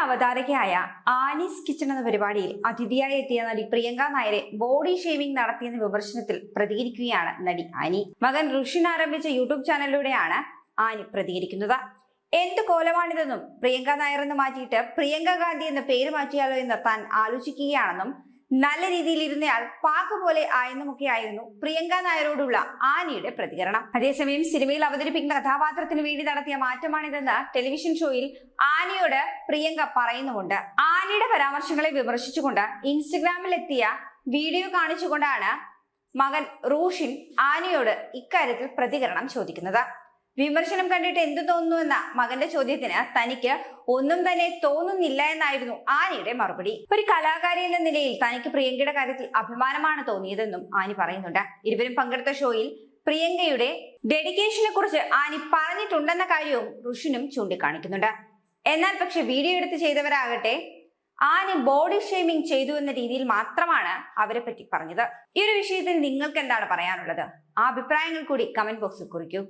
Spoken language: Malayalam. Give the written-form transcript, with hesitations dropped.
അവതാരകയായ ആനീസ് കിച്ചൺ എന്ന പരിപാടിയിൽ അതിഥിയായി എത്തിയ നടി പ്രിയങ്ക നായരെ ബോഡി ഷേവിംഗ് നടത്തിയെന്ന വിമർശനത്തിൽ പ്രതികരിക്കുകയാണ് നടി ആനി. മകൻ ഋഷിൻ ആരംഭിച്ച യൂട്യൂബ് ചാനലിലൂടെയാണ് ആനി പ്രതികരിക്കുന്നത്. എന്ത് കോലമാണിതെന്നും പ്രിയങ്ക നായർ എന്ന് മാറ്റിയിട്ട് പ്രിയങ്ക ഗാന്ധി എന്ന പേര് മാറ്റിയാലോ എന്ന് താൻ ആലോചിക്കുകയാണെന്നും നല്ല രീതിയിൽ ഇരുന്നയാൾ പാക്ക് പോലെ ആയെന്നുമൊക്കെയായിരുന്നു പ്രിയങ്ക നായരോടുള്ള ആനിയുടെ പ്രതികരണം. അതേസമയം സിനിമയിൽ അവതരിപ്പിക്കുന്ന കഥാപാത്രത്തിന് വേണ്ടി നടത്തിയ മാറ്റമാണിതെന്ന് ടെലിവിഷൻ ഷോയിൽ ആനിയോട് പ്രിയങ്ക പറയുന്നുമുണ്ട്. ആനിയുടെ പരാമർശങ്ങളെ വിമർശിച്ചുകൊണ്ട് ഇൻസ്റ്റഗ്രാമിൽ എത്തിയ വീഡിയോ കാണിച്ചുകൊണ്ടാണ് മകൻ റൂഷിൻ ആനിയോട് ഇക്കാര്യത്തിൽ പ്രതികരണം ചോദിക്കുന്നത്. വിമർശനം കണ്ടിട്ട് എന്തു തോന്നുന്നു എന്ന മകന്റെ ചോദ്യത്തിന് തനിക്ക് ഒന്നും തന്നെ തോന്നുന്നില്ല എന്നായിരുന്നു ആനിയുടെ മറുപടി. ഒരു കലാകാരി എന്ന നിലയിൽ തനിക്ക് പ്രിയങ്കയുടെ കാര്യത്തിൽ അഭിമാനമാണ് തോന്നിയതെന്നും ആനി പറയുന്നുണ്ട്. ഇരുവരും പങ്കെടുത്ത ഷോയിൽ പ്രിയങ്കയുടെ ഡെഡിക്കേഷനെ കുറിച്ച് ആനി പറഞ്ഞിട്ടുണ്ടെന്ന കാര്യവും ഋഷിനും ചൂണ്ടിക്കാണിക്കുന്നുണ്ട്. എന്നാൽ പക്ഷെ വീഡിയോ എടുത്ത് ചെയ്തവരാകട്ടെ ആനി ബോഡി ഷേമിംഗ് ചെയ്തു എന്ന രീതിയിൽ മാത്രമാണ് അവരെ പറ്റി പറഞ്ഞത്. ഈ ഒരു വിഷയത്തിൽ നിങ്ങൾക്ക് എന്താണ് പറയാനുള്ളത്? ആ അഭിപ്രായങ്ങൾ കൂടി കമന്റ് ബോക്സിൽ കുറിക്കൂ.